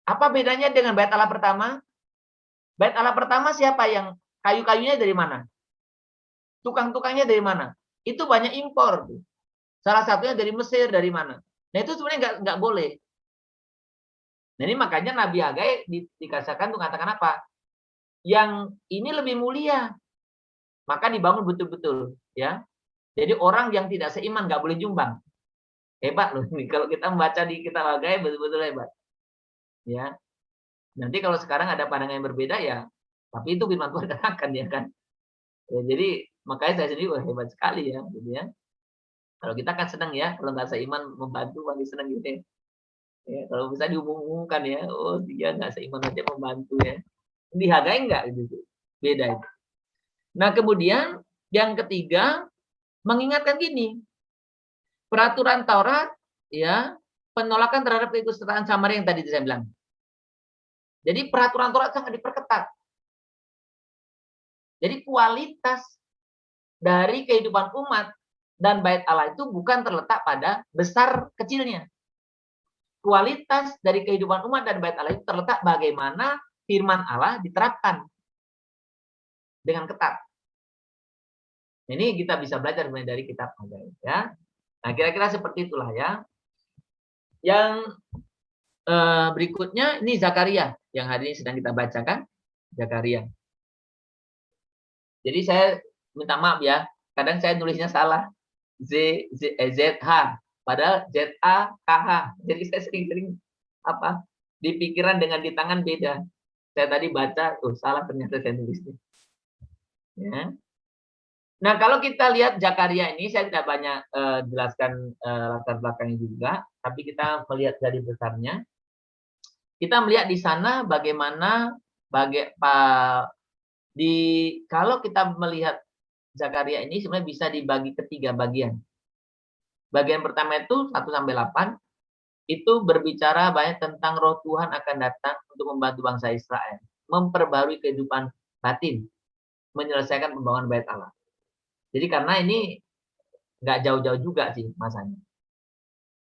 Apa bedanya dengan bait Allah pertama? Bait Allah pertama siapa yang kayu-kayunya dari mana? Tukang-tukangnya dari mana? Itu banyak impor. Salah satunya dari Mesir, dari mana? Nah itu sebenarnya nggak boleh. Nah ini makanya Nabi Hagai dikasihkan untuk mengatakan apa? Yang ini lebih mulia, maka dibangun betul-betul, ya. Jadi orang yang tidak seiman nggak boleh nyumbang. Hebat loh ini kalau kita membaca di kitab Hagai betul-betul hebat. Ya. Nanti kalau sekarang ada pandangan yang berbeda ya, tapi itu firman Tuhan katakan ya kan. Ya, jadi makanya saya sendiri wah hebat sekali ya gitu ya. Kalau kita kan senang ya kalau nggak seiman membantu pasti senang gitu ya. Ya, kalau bisa diumumkan ya, oh dia nggak seiman aja membantu ya. Di Hagai enggak gitu. Beda itu. Nah, kemudian yang ketiga mengingatkan gini, peraturan Taurat ya, penolakan terhadap keikutsertaan Samaria yang tadi saya bilang. Jadi peraturan Taurat sangat diperketat. Jadi kualitas dari kehidupan umat dan bait Allah itu bukan terletak pada besar kecilnya. Kualitas dari kehidupan umat dan bait Allah itu terletak bagaimana firman Allah diterapkan dengan ketat. Ini kita bisa belajar dari kitab Hagai ya. Nah, kira-kira seperti itulah ya. Yang berikutnya ini Zakaria yang hari ini sedang kita bacakan, Zakaria. Jadi saya minta maaf ya, kadang saya nulisnya salah. ZH, padahal ZAKH. Jadi saya sering-sering apa di pikiran dengan di tangan beda. Saya tadi baca, salah ternyata saya nulisnya. Ya. Nah, kalau kita lihat Zakaria ini, saya tidak banyak jelaskan latar belakangnya juga, tapi kita melihat dari besarnya. Kita melihat di sana bagaimana kalau kita melihat Zakaria ini sebenarnya bisa dibagi ke 3 bagian. Bagian pertama itu 1-8 itu berbicara banyak tentang roh Tuhan akan datang untuk membantu bangsa Israel, memperbarui kehidupan batin, menyelesaikan pembangunan Bait Allah. Jadi karena ini nggak jauh-jauh juga sih masanya,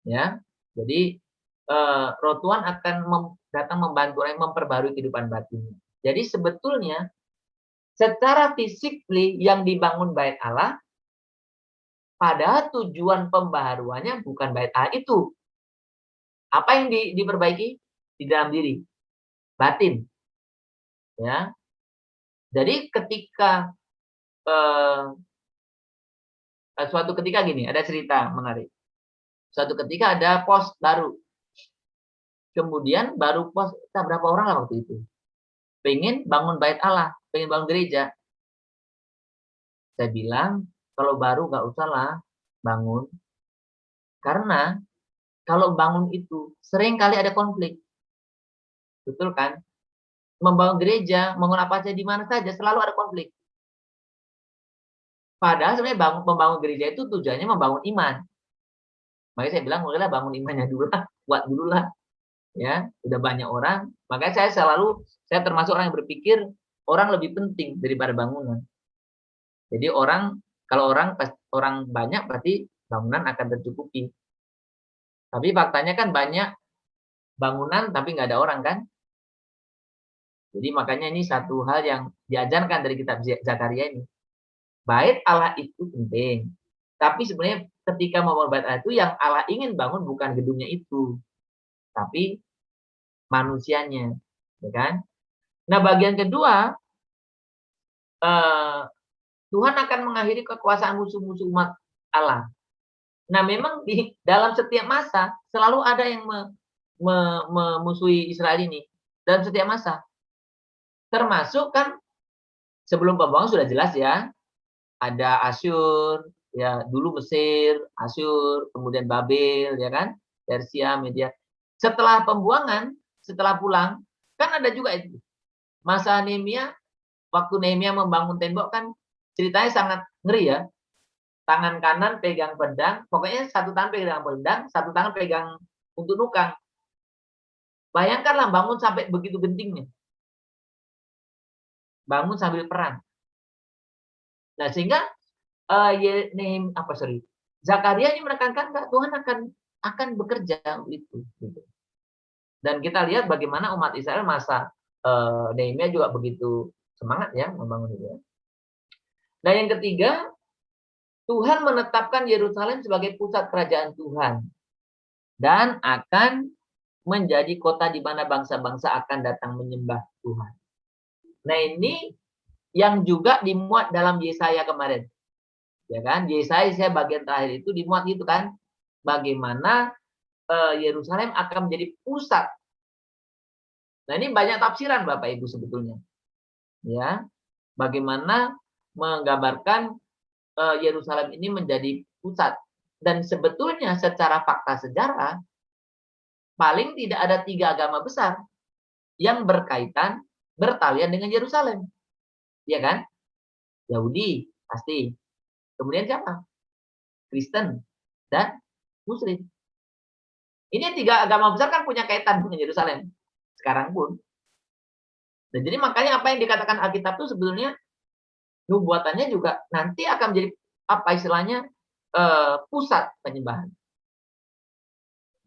ya. Jadi roh Tuhan akan datang membantu orang memperbarui kehidupan batinnya. Jadi sebetulnya secara physically yang dibangun Bait Allah, padahal tujuan pembaharuannya bukan Bait Allah itu. Apa yang diperbaiki? Di dalam diri, batin, ya. Jadi ketika suatu ketika gini, ada cerita menarik. Suatu ketika ada pos baru. Kemudian baru pos, kita berapa orang lah waktu itu. Pengen bangun Bait Allah, pengen bangun gereja. Saya bilang, kalau baru nggak usah lah bangun. Karena kalau bangun itu sering kali ada konflik. Betul kan? Membangun gereja, membangun apa saja di mana saja selalu ada konflik. Padahal sebenarnya membangun gereja itu tujuannya membangun iman. Makanya saya bilang, mulailah bangun imannya dulu lah, kuat dulu lah. Ya, udah banyak orang. Makanya saya termasuk orang yang berpikir orang lebih penting daripada bangunan. Jadi kalau orang banyak berarti bangunan akan tercukupi. Tapi faktanya kan banyak bangunan tapi nggak ada orang kan. Jadi makanya ini satu hal yang diajarkan dari kitab Zakaria ini. Bait Allah itu penting. Tapi sebenarnya ketika membangun bait Allah itu yang Allah ingin bangun bukan gedungnya itu, tapi manusianya, ya kan? Nah, bagian kedua, Tuhan akan mengakhiri kekuasaan musuh-musuh umat Allah. Nah, memang di dalam setiap masa selalu ada yang memusuhi Israel ini dalam setiap masa. Termasuk kan sebelum pembangunan sudah jelas ya, ada Asyur, ya dulu Mesir, Asyur, kemudian Babel, ya kan, Persia, Media. Setelah pembuangan, setelah pulang, kan ada juga itu masa Nehemia, waktu Nehemia membangun tembok kan ceritanya sangat ngeri ya. Tangan kanan pegang pedang, pokoknya satu tangan pegang pedang, satu tangan pegang untuk nukang. Bayangkanlah bangun sampai begitu gentingnya. Bangun sambil perang. Nah, sehingga Zakaria ini menekankan Tuhan akan bekerja itu. Gitu. Dan kita lihat bagaimana umat Israel masa Nehemia juga begitu semangat ya membangun itu. Nah, yang ketiga, Tuhan menetapkan Yerusalem sebagai pusat kerajaan Tuhan dan akan menjadi kota di mana bangsa-bangsa akan datang menyembah Tuhan. Nah, ini yang juga dimuat dalam Yesaya kemarin. Ya kan? Yesaya bagian terakhir itu dimuat gitu kan. Bagaimana Yerusalem akan menjadi pusat. Nah, ini banyak tafsiran Bapak Ibu sebetulnya. Ya. Bagaimana menggambarkan Yerusalem ini menjadi pusat. Dan sebetulnya secara fakta sejarah paling tidak ada 3 agama besar yang bertalian dengan Yerusalem. Ya kan? Yahudi pasti. Kemudian siapa? Kristen dan Muslim. Ini 3 agama besar kan punya kaitan dengan Yerusalem. Sekarang pun. Dan jadi makanya apa yang dikatakan Alkitab itu sebetulnya nubuatannya juga nanti akan menjadi apa istilahnya pusat penyembahan.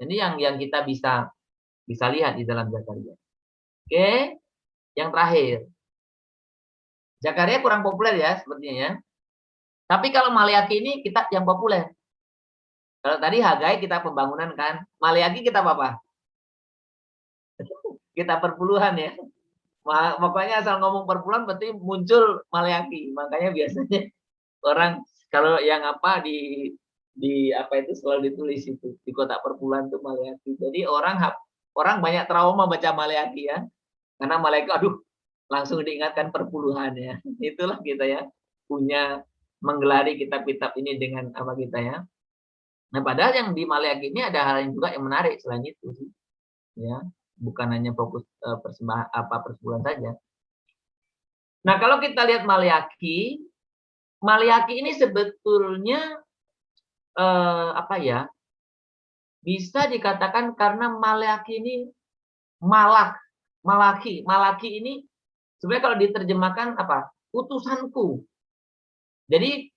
Ini yang kita bisa lihat di dalam Zakaria. Oke, yang terakhir. Zakaria kurang populer ya sepertinya ya. Tapi kalau Maleakhi ini kitab yang populer. Kalau tadi Hagai kita pembangunan kan, Maleakhi kita apa? Kita perpuluhan ya. Makanya asal ngomong perpuluhan berarti muncul Maleakhi. Makanya biasanya orang kalau yang apa di apa itu selalu ditulis itu di kotak perpuluhan itu Maleakhi. Jadi orang banyak trauma baca Maleakhi ya. Karena Maleakhi aduh langsung diingatkan perpuluhan ya. Itulah kita ya punya menggelari kitab-kitab ini dengan apa kita ya. Nah, padahal yang di Maleakhi ini ada hal yang juga yang menarik selain itu sih. Ya, bukan hanya fokus persembahan persepuluhan saja. Nah, kalau kita lihat Maleakhi ini sebetulnya apa ya? Bisa dikatakan karena Maleakhi ini Malaki ini sebenarnya kalau diterjemahkan apa? Utusanku. Jadi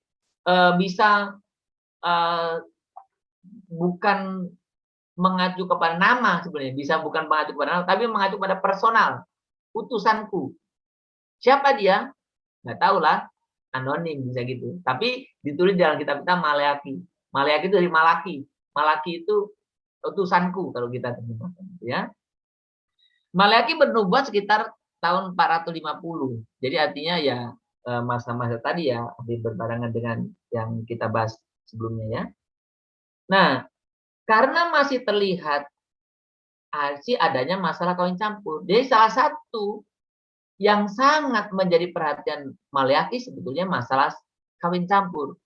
bisa bukan mengacu kepada nama sebenarnya, bisa bukan mengacu kepada nama, tapi mengacu pada personal, utusanku. Siapa dia? Nggak tahu lah, anonim bisa gitu. Tapi ditulis dalam kitab kita Maleakhi. Maleakhi itu dari Malaki. Malaki itu utusanku kalau kita terjemahkan, ya. Maleakhi bernubuat sekitar tahun 450. Jadi artinya ya masa-masa tadi ya hampir berbarengan dengan yang kita bahas sebelumnya ya. Nah, karena masih terlihat adanya masalah kawin campur. Jadi salah satu yang sangat menjadi perhatian Maleakhi sebetulnya masalah kawin campur.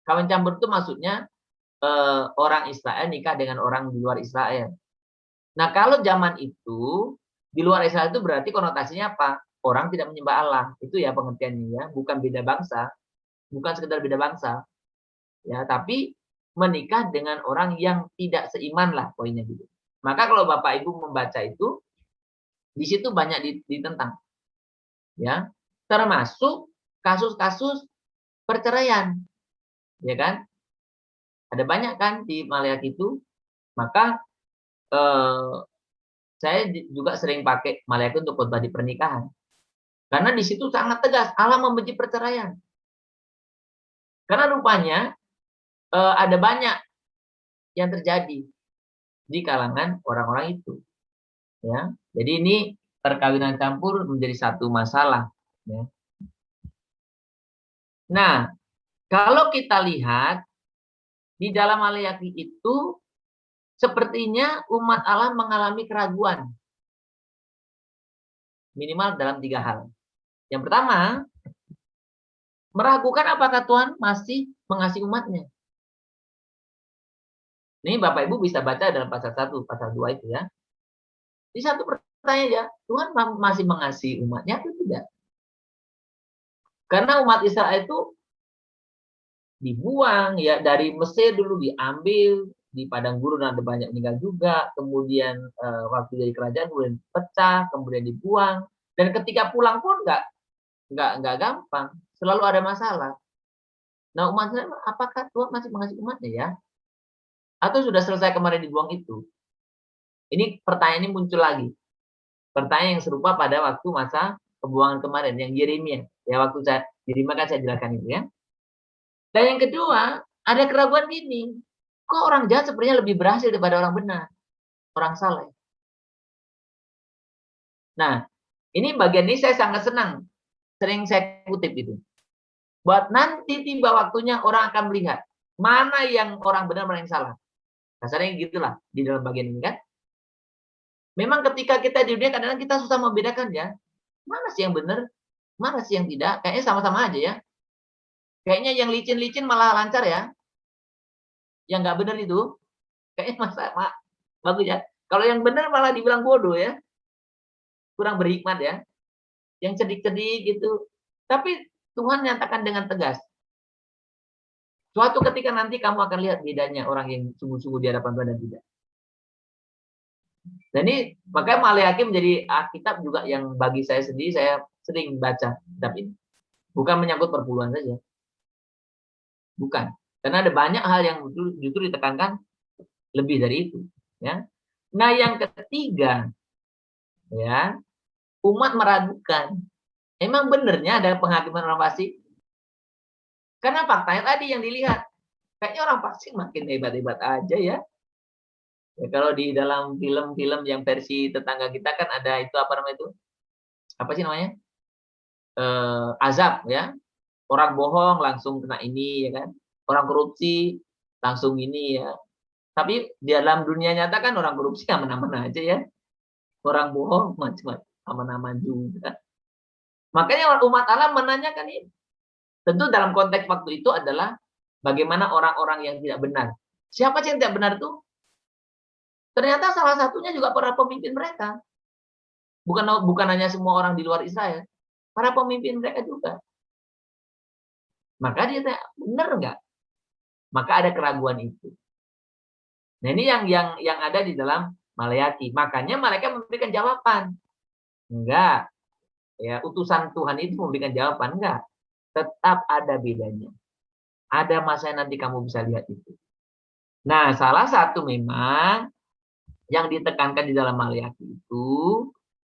Kawin campur itu maksudnya orang Israel nikah dengan orang di luar Israel. Nah, kalau zaman itu di luar Israel itu berarti konotasinya apa? Orang tidak menyembah Allah. Itu ya pengertiannya ya, bukan beda bangsa, bukan sekedar beda bangsa. Ya, tapi menikah dengan orang yang tidak seiman lah poinnya gitu. Maka kalau Bapak Ibu membaca itu di situ banyak ditentang. Ya. Termasuk kasus-kasus perceraian. Ya kan? Ada banyak kan di Maleakhi itu. Maka saya juga sering pakai Maleakhi untuk khotbah di pernikahan. Karena di situ sangat tegas, Allah membenci perceraian. Karena rupanya ada banyak yang terjadi di kalangan orang-orang itu. Ya, jadi ini perkawinan campur menjadi satu masalah. Ya. Nah, kalau kita lihat di dalam Maleakhi itu sepertinya umat Allah mengalami keraguan. Minimal dalam 3 hal. Yang pertama, meragukan apakah Tuhan masih mengasihi umatnya. Ini Bapak Ibu bisa baca dalam pasal 1, pasal 2 itu ya. Di satu pertanyaan ya, Tuhan masih mengasihi umatnya atau tidak? Karena umat Israel itu dibuang ya, dari Mesir dulu diambil, di padang gurun ada banyak meninggal juga, kemudian waktu dari kerajaan kemudian pecah, kemudian dibuang, dan ketika pulang pun nggak gampang, selalu ada masalah. Nah, umat Israel, apakah Tuhan masih mengasihi umatnya ya? Atau sudah selesai kemarin dibuang itu? Ini pertanyaan ini muncul lagi. Pertanyaan yang serupa pada waktu masa pembuangan kemarin, yang Yeremia. Ya, waktu Yeremia kan saya jelaskan itu ya. Dan yang kedua, ada keraguan gini. Kok orang jahat sepertinya lebih berhasil daripada orang benar, orang saleh. Nah, ini bagian ini saya sangat senang. Sering saya kutip itu. Buat nanti tiba waktunya orang akan melihat mana yang orang benar, mana yang salah. Kasarnya gitulah di dalam bagian ini kan. Memang ketika kita di dunia kadang-kadang kita susah membedakan ya. Mana sih yang benar, mana sih yang tidak. Kayaknya sama-sama aja ya. Kayaknya yang licin-licin malah lancar ya. Yang nggak benar itu, kayaknya bagus ya. Kalau yang benar malah dibilang bodoh ya. Kurang berhikmat ya. Yang cerdik-cerdik gitu. Tapi Tuhan nyatakan dengan tegas. Suatu ketika nanti kamu akan lihat bedanya orang yang sungguh-sungguh di hadapan Tuhan dan tidak. Dan ini makanya Maleakhi menjadi Alkitab juga yang bagi saya sendiri saya sering baca kitab ini. Bukan menyangkut perpuluhan saja. Bukan. Karena ada banyak hal yang justru ditekankan lebih dari itu, ya. Nah, yang ketiga, ya, umat meragukan. Emang benernya ada penghakiman orang fasik? Karena faktanya tadi yang dilihat, kayaknya orang fasik makin hebat-hebat aja ya. Ya, kalau di dalam film-film yang versi tetangga kita kan ada itu apa namanya itu? Apa sih namanya? Azab ya. Orang bohong langsung kena ini ya kan. Orang korupsi langsung ini ya. Tapi di dalam dunia nyata kan orang korupsi aman-aman aja ya. Orang bohong macam-macam aman-aman juga. Makanya umat Allah menanyakan ini. Tentu dalam konteks waktu itu adalah bagaimana orang-orang yang tidak benar. Siapa sih yang tidak benar itu? Ternyata salah satunya juga para pemimpin mereka. Bukan bukan hanya semua orang di luar Israel, para pemimpin mereka juga. Maka dia tanya, benar nggak? Maka ada keraguan itu. Nah ini yang ada di dalam Maleakhi. Makanya mereka memberikan jawaban. Enggak. Ya, utusan Tuhan itu memberikan jawaban. Enggak. Tetap ada bedanya. Ada masa yang nanti kamu bisa lihat itu. Nah, salah satu memang yang ditekankan di dalam Maleakhi itu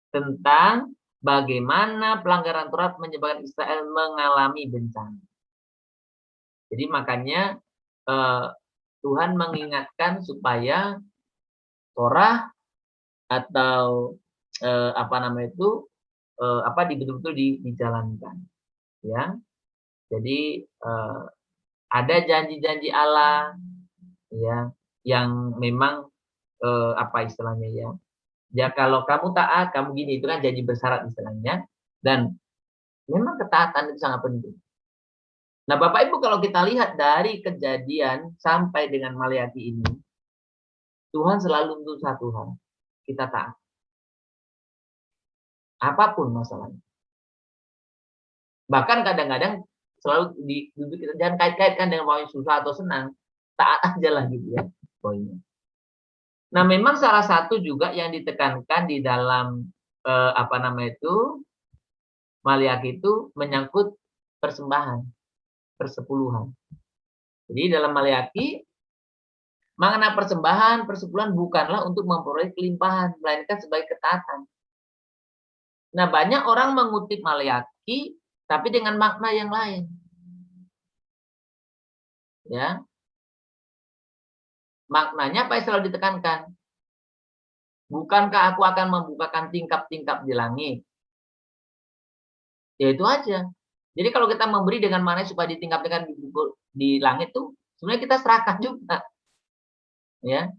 tentang bagaimana pelanggaran Taurat menyebabkan Israel mengalami bencana. Jadi makanya Tuhan mengingatkan supaya Torah atau apa namanya itu betul-betul dijalankan, ya. Jadi ada janji-janji Allah, ya, yang memang apa istilahnya ya? Ya kalau kamu taat, kamu gini, itu kan janji bersyarat istilahnya. Dan memang ketaatan itu sangat penting. Nah, Bapak Ibu kalau kita lihat dari Kejadian sampai dengan Maleakhi ini, Tuhan selalu untuk satu hal, kita taat. Apapun masalahnya. Bahkan kadang-kadang selalu kita jangan kait-kaitkan dengan mau susah atau senang, taat aja lah gitu ya poinnya. Nah, memang salah satu juga yang ditekankan di dalam apa namanya itu Maleakhi itu menyangkut persembahan, persepuluhan. Jadi dalam Maleakhi makna persembahan, persepuluhan bukanlah untuk memperoleh kelimpahan, melainkan sebagai ketaatan. Nah, banyak orang mengutip Maleakhi tapi dengan makna yang lain. Ya. Maknanya apa yang selalu ditekankan? Bukankah aku akan membukakan tingkap-tingkap di langit? Ya itu aja. Jadi kalau kita memberi dengan mana supaya ditingkap-tingkap di langit tuh sebenarnya kita serahkan juga. Ya.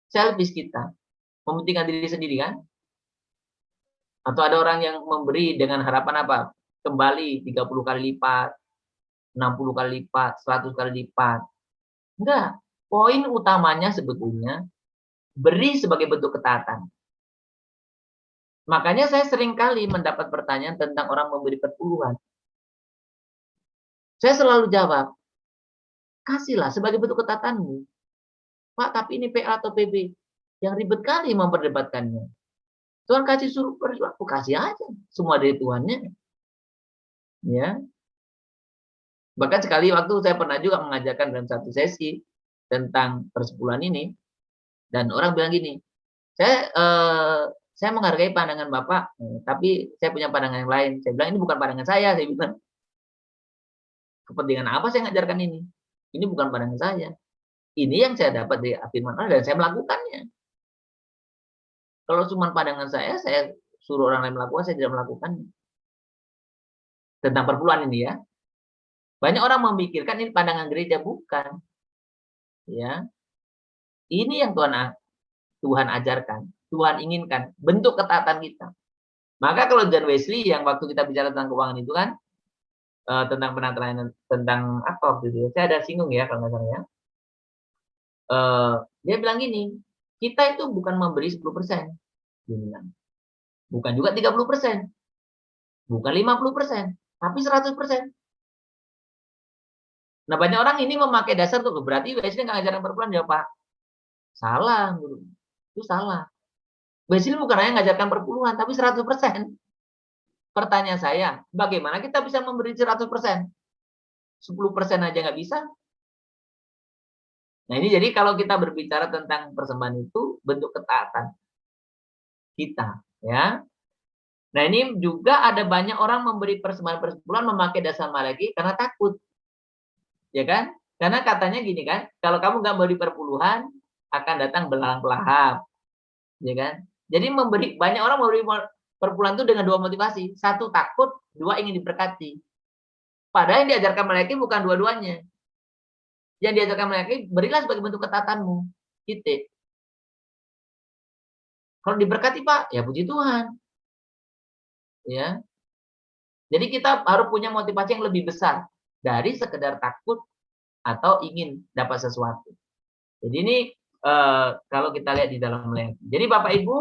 Selfish kita. Mementingkan diri sendiri kan? Atau ada orang yang memberi dengan harapan apa? Kembali 30 kali lipat, 60 kali lipat, 100 kali lipat. Enggak. Poin utamanya sebetulnya beri sebagai bentuk ketaatan. Makanya saya sering kali mendapat pertanyaan tentang orang memberi perpuluhan. Saya selalu jawab, kasihlah sebagai bentuk ketaatanmu. Pak, tapi ini PA atau PB. Yang ribet kali memperdebatkannya. Tuhan kasih suruh perpuluhan, aku kasih aja. Semua dari Tuhannya. Ya. Bahkan sekali waktu saya pernah juga mengajarkan dalam satu sesi tentang persepuluhan ini. Dan orang bilang gini, saya menghargai pandangan Bapak, tapi saya punya pandangan yang lain. Saya bilang, ini bukan pandangan saya bilang. Kepentingan apa saya ngajarkan ini? Ini bukan pandangan saya. Ini yang saya dapat dari firman Allah dan saya melakukannya. Kalau cuma pandangan saya suruh orang lain melakukan, saya tidak melakukannya. Tentang perpuluhan ini ya. Banyak orang memikirkan ini pandangan gereja, bukan. Ya. Ini yang Tuhan ajarkan, Tuhan inginkan, bentuk ketaatan kita. Maka kalau John Wesley yang waktu kita bicara tentang keuangan itu kan, tentang penataran tentang apa waktu itu, saya ada singgung ya kalau nggak salah ya. Dia bilang gini, kita itu bukan memberi 10%, dia bilang. Bukan juga 30%, bukan 50%, tapi 100%. Nah banyak orang ini memakai dasar tuh, berarti Wesley nggak ngajarin perpuluhan ya Pak. Salah, itu salah. Wesley bukan hanya ngajarkan perpuluhan, tapi 100%. Pertanyaan saya, bagaimana kita bisa memberi 100%? 10% aja nggak bisa. Nah ini jadi kalau kita berbicara tentang persembahan itu bentuk ketaatan kita, ya. Nah ini juga ada banyak orang memberi persembahan persepuluhan memakai dasar Maleakhi karena takut, ya kan? Karena katanya gini kan, kalau kamu nggak beri perpuluhan akan datang belalang pelahap, ya kan? Jadi banyak orang memberi perpuluhan itu dengan dua motivasi, satu takut, dua ingin diberkati. Padahal yang diajarkan Maleakhi bukan dua-duanya. Yang diajarkan Maleakhi, berilah sebagai bentuk ketaatanmu. Titik. Kalau diberkati Pak, ya puji Tuhan. Ya. Jadi kita harus punya motivasi yang lebih besar. dari sekedar takut atau ingin dapat sesuatu. Jadi ini kalau kita lihat di dalam lab. Jadi Bapak Ibu,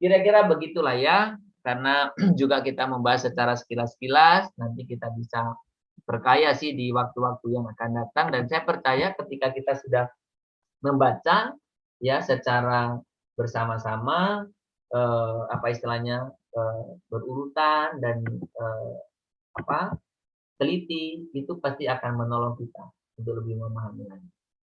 kira-kira begitulah ya, karena juga kita membahas secara sekilas-sekilas, nanti kita bisa berkaya sih di waktu-waktu yang akan datang, dan saya percaya ketika kita sudah membaca ya secara bersama-sama, apa istilahnya, berurutan dan, teliti, itu pasti akan menolong kita untuk lebih memahami lagi.